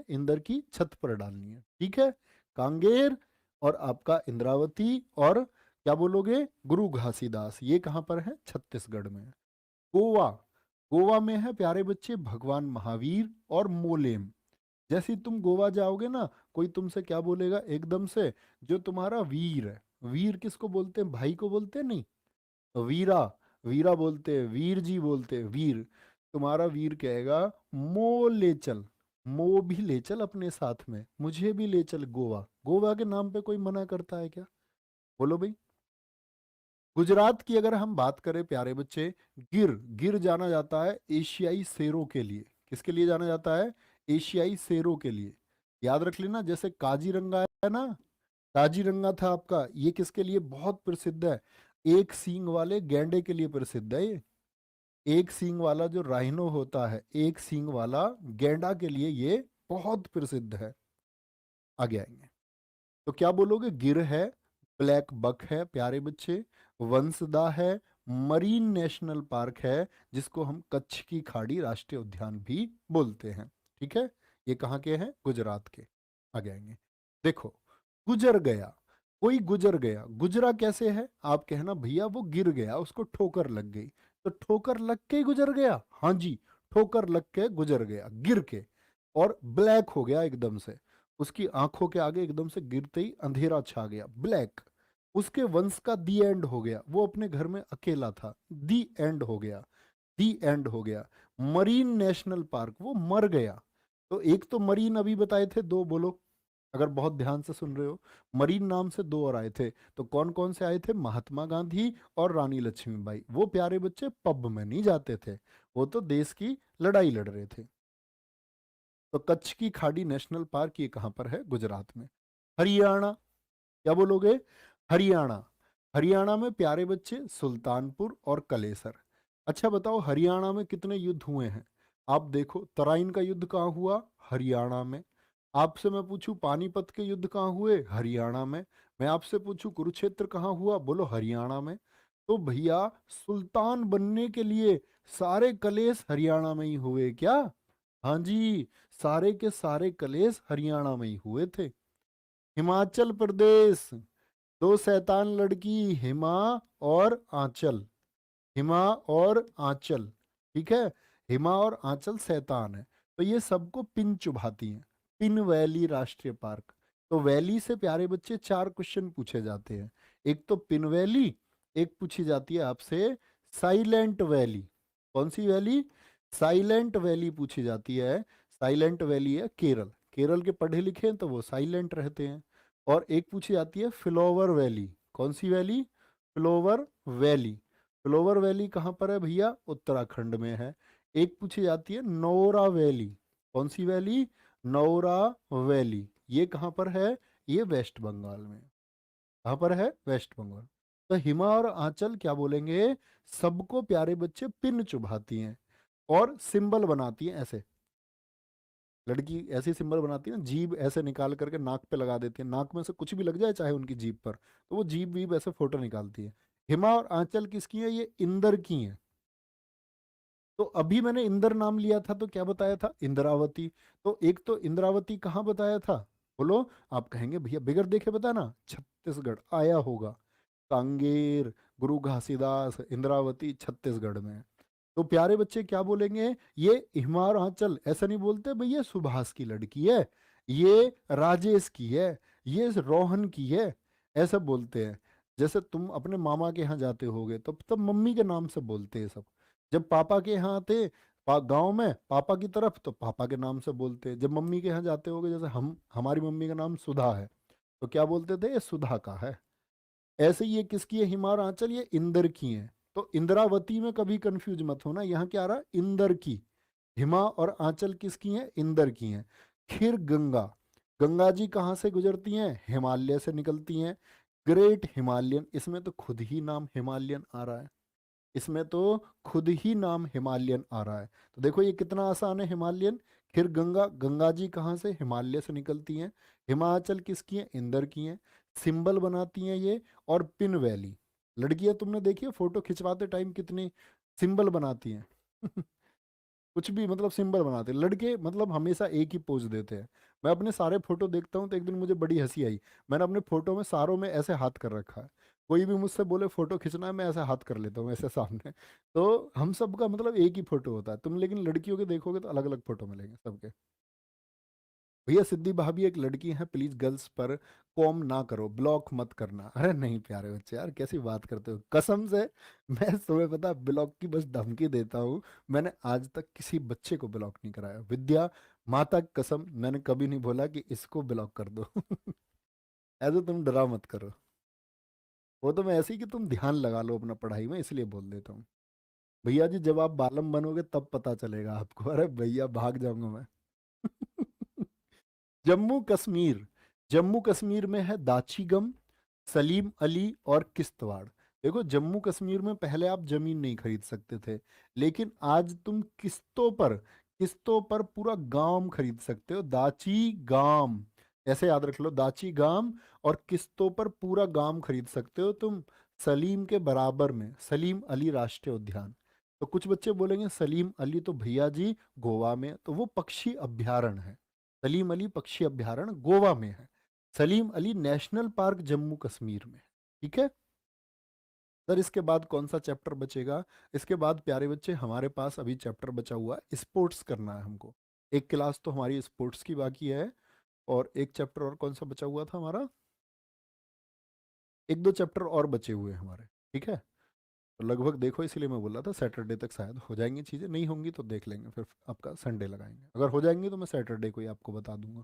इंदर की छत पर डालनी है, ठीक है। कांगेर और आपका इंद्रावती और क्या बोलोगे, गुरु घासीदास, ये कहाँ पर है, छत्तीसगढ़ में है। गोवा, गोवा में है प्यारे बच्चे भगवान महावीर और मोलेम। जैसे ही तुम गोवा जाओगे ना, कोई तुमसे क्या बोलेगा एकदम से, जो तुम्हारा वीर है, वीर किसको बोलते हैं, भाई को बोलते हैं, नहीं, वीरा, वीरा बोलते हैं, वीर जी बोलते हैं, वीर। तुम्हारा वीर कहेगा मो ले चल, मो भी ले चल अपने साथ में, मुझे भी ले चल गोवा। गोवा के नाम पे कोई मना करता है क्या, बोलो भाई। गुजरात की अगर हम बात करें प्यारे बच्चे, गिर, गिर जाना जाता है एशियाई शेरों के लिए। किसके लिए जाना जाता है, एशियाई शेरों के लिए। याद रख लेना, जैसे काजीरंगा है ना, काजीरंगा था आपका, ये किसके लिए बहुत प्रसिद्ध है, एक सींग वाले गैंडे के लिए प्रसिद्ध है ये। एक सींग वाला जो राइनो होता है, एक सींग वाला गैंडा के लिए ये बहुत प्रसिद्ध है। आगे आएंगे तो क्या बोलोगे, गिर है, ब्लैक बक है प्यारे बच्चे, वंसदा है, मरीन नेशनल पार्क है, जिसको हम कच्छ की खाड़ी राष्ट्रीय उद्यान भी बोलते हैं, ठीक है। ये कहाँ के हैं, गुजरात के। आगे आएंगे, देखो, गुजर गया, कोई गुजर गया, गुजरा कैसे है, आप कहना भैया वो गिर गया, उसको ठोकर लग गई, तो ठोकर लग के ही गुजर गया, हाँ जी, ठोकर लग के गुजर गया, गिर के, और ब्लैक हो गया एकदम से, उसकी आंखों के आगे एकदम से गिरते ही अंधेरा छा गया, ब्लैक। उसके वंश का दी एंड हो गया, वो अपने घर में अकेला था, दी एंड हो गया, दी एंड हो गया। मरीन नेशनल पार्क, वो मर गया। तो एक तो मरीन अभी बताए थे, दो बोलो अगर बहुत ध्यान से सुन रहे हो, मरीन नाम से दो और आए थे, तो कौन कौन से आए थे, महात्मा गांधी और रानी लक्ष्मीबाई। वो प्यारे बच्चे पब में नहीं जाते थे, वो तो देश की लड़ाई लड़ रहे थे। तो कच्छ की खाड़ी नेशनल पार्क ये कहाँ पर है, गुजरात में। हरियाणा, क्या बोलोगे, हरियाणा, हरियाणा में प्यारे बच्चे सुल्तानपुर और कलेसर। अच्छा बताओ, हरियाणा में कितने युद्ध हुए हैं, आप देखो, तराइन का युद्ध कहाँ हुआ, हरियाणा में। आपसे मैं पूछूं पानीपत के युद्ध कहाँ हुए, हरियाणा में। मैं आपसे पूछूं कुरुक्षेत्र कहाँ हुआ, बोलो हरियाणा में। तो भैया सुल्तान बनने के लिए सारे कलेश हरियाणा में ही हुए क्या, हाँ जी, सारे के सारे कलेश हरियाणा में ही हुए थे। हिमाचल प्रदेश, दो शैतान लड़की, हिमा और आंचल, हिमा और आंचल, ठीक है। हिमा और आंचल शैतान है, तो ये सबको पिन चुभाती हैं। पिन वैली राष्ट्रीय पार्क, तो वैली से प्यारे बच्चे चार क्वेश्चन पूछे जाते हैं। एक तो पिन वैली, एक पूछी जाती है आपसे साइलेंट वैली। कौन सी वैली, साइलेंट वैली पूछी जाती है। साइलेंट वैली है केरल, केरल के पढ़े लिखे हैं तो वो साइलेंट रहते हैं। और एक पूछी जाती है फ्लोवर वैली। कौन सी valley, flower valley. Flower valley कहाँ पर है भैया, उत्तराखंड में है। एक पूछी जाती है नौरा वैली। कौन सी वैली, नौरा वैली, ये कहाँ पर है, ये वेस्ट बंगाल में। कहाँ पर है, वेस्ट बंगाल। तो हिमा और आंचल क्या बोलेंगे, सबको प्यारे बच्चे पिन चुभाती हैं और सिंबल बनाती हैं ऐसे। लड़की ऐसी सिंबल बनाती है ना, जीभ ऐसे निकाल करके नाक पे लगा देती है, नाक में से कुछ भी लग जाए चाहे उनकी जीभ पर, तो वो जीभ वीभ ऐसे फोटो निकालती है। हिमा और आंचल किसकी है, ये इंदर की है। तो अभी मैंने इंदर नाम लिया था तो क्या बताया था, इंद्रावती। तो एक तो इंद्रावती कहाँ बताया था, बोलो। आप कहेंगे भैया बिगर देखे बताना, छत्तीसगढ़ आया होगा, कांगेर, गुरु घासीदास, इंद्रावती छत्तीसगढ़ में है। तो प्यारे बच्चे क्या बोलेंगे, ये हिमार आंचल ऐसा नहीं बोलते भैया, सुभाष की लड़की है, ये राजेश की है, ये रोहन की है, ऐसा बोलते हैं। जैसे तुम अपने मामा के यहाँ जाते होगे तब मम्मी के नाम से बोलते हैं सब। जब पापा के यहाँ थे, गांव में पापा की तरफ, तो पापा के नाम से बोलते हैं। जब मम्मी के यहाँ जाते होगे, जैसे हम, हमारी मम्मी का नाम सुधा है, तो क्या बोलते थे, ये सुधा का है। ऐसे ही ये किसकी है, हिमार आंचल, ये इंदर की है। तो इंद्रावती में कभी कंफ्यूज मत होना, यहाँ क्या आ रहा है, इंदर की। हिमा और आंचल किसकी हैं, इंदर की हैं। फिर गंगा, गंगा जी कहाँ से गुजरती हैं, हिमालय से निकलती हैं। ग्रेट हिमालयन, इसमें तो खुद ही नाम हिमालयन आ रहा है, इसमें तो खुद ही नाम हिमालयन आ रहा है। तो देखो ये कितना आसान है, हिमालयन। फिर गंगा, गंगा जी कहाँ से, हिमालय से निकलती हैं। हिमाचल किसकी है, इंदर की हैं। सिंबल बनाती हैं ये। और पिन वैली, लड़कियां तुमने देखी है फोटो खिंचवाते टाइम कितनी सिंबल बनाती हैं कुछ भी मतलब सिंबल बनाते हैं लड़के, मतलब हमेशा एक ही पोज देते हैं। मैं अपने सारे फोटो देखता हूँ तो एक दिन मुझे बड़ी हंसी आई। मैंने अपने फोटो में सारों में ऐसे हाथ कर रखा है। कोई भी मुझसे बोले फोटो खींचना है, मैं ऐसे हाथ कर लेता हूँ ऐसे सामने। तो हम सबका मतलब एक ही फोटो होता है। तुम लेकिन लड़कियों के देखोगे तो अलग अलग फोटो मिलेंगे सबके। भैया सिद्धि भाभी एक लड़की है, प्लीज गर्ल्स पर कॉम ना करो, ब्लॉक मत करना। अरे नहीं प्यारे बच्चे यार, कैसी बात करते हो कसम से। मैं तुम्हें पता ब्लॉक की बस धमकी देता हूँ। मैंने आज तक किसी बच्चे को ब्लॉक नहीं कराया, विद्या माता की कसम, मैंने कभी नहीं बोला कि इसको ब्लॉक कर दो। ऐसे तुम डरा मत करो। वो तो मैं ऐसे ही कि तुम ध्यान लगा लो अपना पढ़ाई में, इसलिए बोल देता हूँ। भैया जी जब आप बालम बनोगे तब पता चलेगा आपको। अरे भैया भाग जाऊंगा मैं। जम्मू कश्मीर, जम्मू कश्मीर में है दाचीगम, सलीम अली और किश्तवाड़। देखो जम्मू कश्मीर में पहले आप जमीन नहीं खरीद सकते थे, लेकिन आज तुम किस्तों पर पूरा गांव खरीद सकते हो। दाची गांव, ऐसे याद रख लो, दाची गांव। और किस्तों पर पूरा गांव खरीद सकते हो तुम। सलीम के बराबर में सलीम अली राष्ट्रीय उद्यान। तो कुछ बच्चे बोलेंगे सलीम अली तो भैया जी गोवा में, तो वो पक्षी अभ्यारण्य है। सलीम अली पक्षी अभ्यारण्य गोवा में है। सलीम अली नेशनल पार्क जम्मू कश्मीर में है। ठीक है सर। इसके बाद कौन सा चैप्टर बचेगा? इसके बाद प्यारे बच्चे हमारे पास अभी चैप्टर बचा हुआ है, स्पोर्ट्स करना है हमको। एक क्लास तो हमारी स्पोर्ट्स की बाकी है। और एक चैप्टर और कौन सा बचा हुआ था हमारा? एक दो चैप्टर और बचे हुए हैं हमारे। ठीक है, तो लगभग देखो, इसीलिए मैं बोल रहा था सैटरडे तक शायद हो जाएंगी चीज़ें, नहीं होंगी तो देख लेंगे फिर आपका संडे लगाएंगे। अगर हो जाएंगी तो मैं सैटरडे को ही आपको बता दूंगा।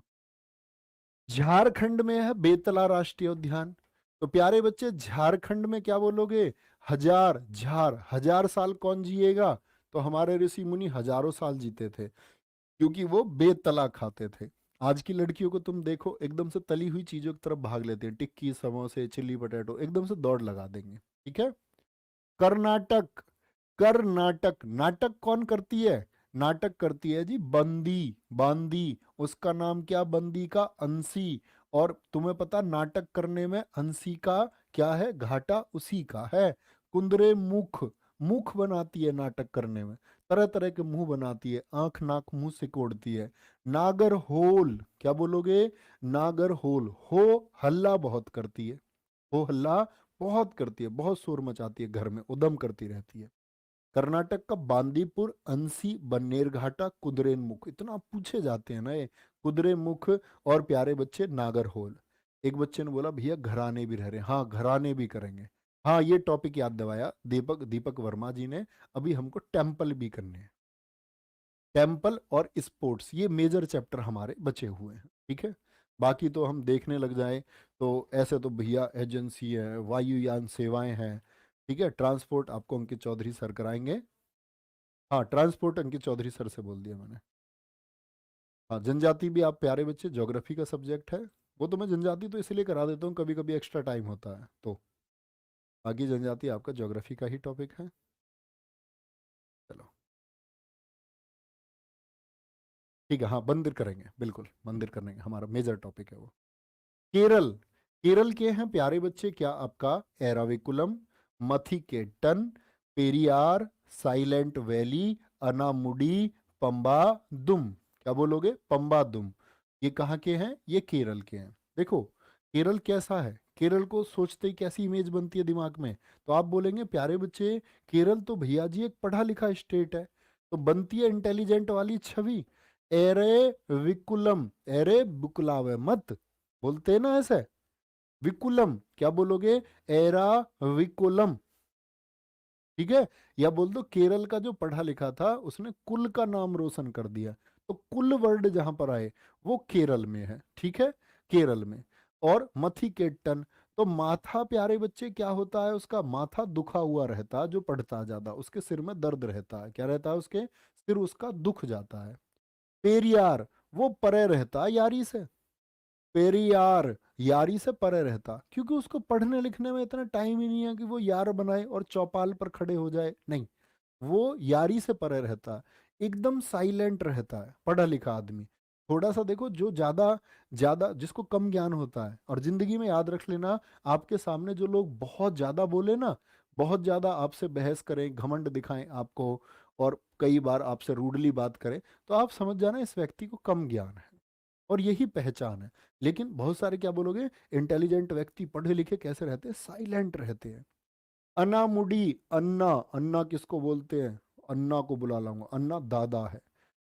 झारखंड में है बेतला राष्ट्रीय उद्यान। तो प्यारे बच्चे झारखंड में क्या बोलोगे? हजार साल कौन जिएगा? तो हमारे ऋषि मुनि हजारों साल जीते थे, क्योंकि वो बेतला खाते थे। आज की लड़कियों को तुम देखो, एकदम से तली हुई चीजों की तरफ भाग लेते हैं, टिक्की समोसे चिल्ली पटेटो, एकदम से दौड़ लगा देंगे। ठीक है। कर्नाटक, कर्नाटक नाटक कौन करती है? नाटक करती है जी बंदी, बांदी। उसका नाम क्या? बंदी का अंशी। और तुम्हें पता नाटक करने में अंशी का क्या है? घाटा उसी का है। कुंदरे मुख, मुख बनाती है नाटक करने में, तरह तरह के मुंह बनाती है, आंख नाक मुंह से कोड़ती है। नागर होल, क्या बोलोगे? नागर होल, हो हल्ला बहुत करती है। हो हल्ला बहुत करती है, बहुत शोर मचाती है, घर में उदम करती रहती है। कर्नाटक का बांदीपुर, अंसी, बन्नेर घाटा, कुद्रेन मुख, इतना पूछे जाते हैं ना ये। कुद्रे मुख और प्यारे बच्चे नागरहोल। एक बच्चे ने बोला भैया घराने भी रह रहे हैं। हाँ घराने भी करेंगे। हाँ ये टॉपिक याद दिलाया दीपक दीपक वर्मा जी ने। अभी हमको टेम्पल भी करने हैं। टेम्पल और स्पोर्ट्स, ये मेजर चैप्टर हमारे बचे हुए हैं। ठीक है, बाकी तो हम देखने लग जाए तो ऐसे तो भैया एजेंसी है, वायुयान सेवाएं हैं। ठीक है, ट्रांसपोर्ट आपको अंकित चौधरी सर कराएंगे। हाँ ट्रांसपोर्ट अंकित चौधरी सर से बोल दिया मैंने। हाँ जनजाति भी आप प्यारे बच्चे, ज्योग्राफी का सब्जेक्ट है। वो तो मैं जनजाति तो इसलिए करा देता हूँ, कभी कभी एक्स्ट्रा टाइम होता है तो। बाकी जनजाति आपका ज्योग्राफी का ही टॉपिक है। चलो ठीक है, हाँ मंदिर करेंगे, बिल्कुल मंदिर करने हमारा मेजर टॉपिक है वो। केरल, केरल के हैं प्यारे बच्चे क्या आपका? एराविकुलम, मथिकेटन, पेरियार, साइलेंट वैली, अनामुडी, पंबा दुम। क्या बोलोगे? पंबा दुम। ये कहाँ के हैं? ये केरल के हैं। देखो केरल कैसा है, केरल को सोचते ही कैसी इमेज बनती है दिमाग में? तो आप बोलेंगे प्यारे बच्चे केरल तो भैया जी एक पढ़ा लिखा स्टेट है, तो बनती है इंटेलिजेंट वाली छवि। एरे विकुलम, एरे बुकुलावे मत बोलते हैं ना ऐसे। विकुलम, क्या बोलोगे? एरा विकुलम। ठीक है, या बोल दो केरल का जो पढ़ा लिखा था उसने कुल का नाम रोशन कर दिया। तो कुल वर्ड जहां पर आए वो केरल में है। ठीक है, केरल में। और मथिकेटन, तो माथा प्यारे बच्चे क्या होता है? उसका माथा दुखा हुआ रहता है, जो पढ़ता है ज्यादा उसके सिर में दर्द रहता है। क्या रहता है? उसके सिर उसका दुख जाता है। पेरियार, वो परे रहता है यारी से। पेरियार, यारी से परे रहता, क्योंकि उसको पढ़ने लिखने में इतना टाइम ही नहीं है कि वो यार बनाए और चौपाल पर खड़े हो जाए, नहीं। वो यारी से परे रहता है, एकदम साइलेंट रहता है पढ़ा लिखा आदमी। थोड़ा सा देखो, जो ज्यादा ज्यादा जिसको कम ज्ञान होता है, और जिंदगी में याद रख लेना, आपके सामने जो लोग बहुत ज्यादा बोले ना, बहुत ज्यादा आपसे बहस करें, घमंड दिखाएं आपको, और कई बार आपसे रूडली बात करे, तो आप समझ जाना इस व्यक्ति को कम ज्ञान है, और यही पहचान है। लेकिन बहुत सारे क्या बोलोगे, इंटेलिजेंट व्यक्ति पढ़े लिखे कैसे रहते हैं, साइलेंट रहते हैं। अनामुडी, अन्ना, अन्ना किसको बोलते हैं, अन्ना को बुला लाऊंगा, अन्ना दादा है।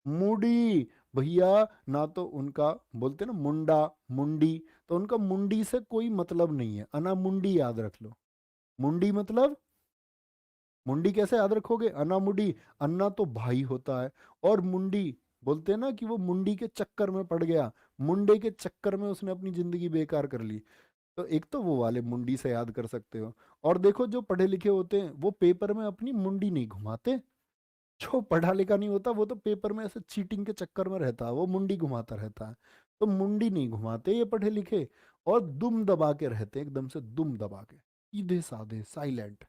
मुडी, भैया ना तो उनका बोलते ना मुंडा, मुंडी, तो उनका मुंडी से कोई मतलब नहीं है, अनामुंडी याद रख लो। मुंडी मतलब, मुंडी कैसे याद रखोगे, अनामुडी, अन्ना तो भाई होता है, और मुंडी बोलते हैं ना कि वो मुंडी के चक्कर में पड़ गया, मुंडे के चक्कर में उसने अपनी जिंदगी बेकार कर ली। तो एक तो वो वाले मुंडी से याद कर सकते हो। और देखो जो पढ़े लिखे होते हैं वो पेपर में अपनी मुंडी नहीं घुमाते, जो पढ़ा लिखा नहीं होता वो तो पेपर में ऐसे चीटिंग के चक्कर में रहता है, वो मुंडी घुमाता रहता है। तो मुंडी नहीं घुमाते ये पढ़े लिखे, और दुम दबा के रहते हैं, एकदम से दुम दबा के, सीधे साधे साइलेंट।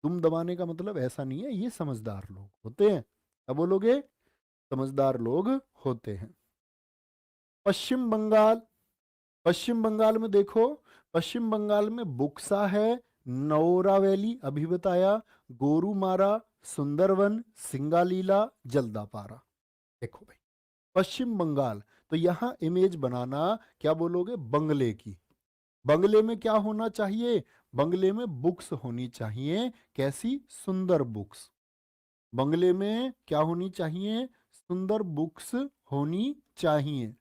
दुम दबाने का मतलब ऐसा नहीं है, ये समझदार लोग होते हैं। अब बोलोगे, समझदार लोग होते हैं। पश्चिम बंगाल, पश्चिम बंगाल में देखो, पश्चिम बंगाल में बुक्सा है, नौरा वैली अभी बताया, गोरुमारा, सुंदरवन, सिंगालीला, जल्दापारा। देखो भाई, पश्चिम बंगाल, तो यहां इमेज बनाना, क्या बोलोगे, बंगले की। बंगले में क्या होना चाहिए, बंगले में बुक्स होनी चाहिए, कैसी, सुंदर बुक्स। बंगले में क्या होनी चाहिए, सुंदर बुक्स होनी चाहिए।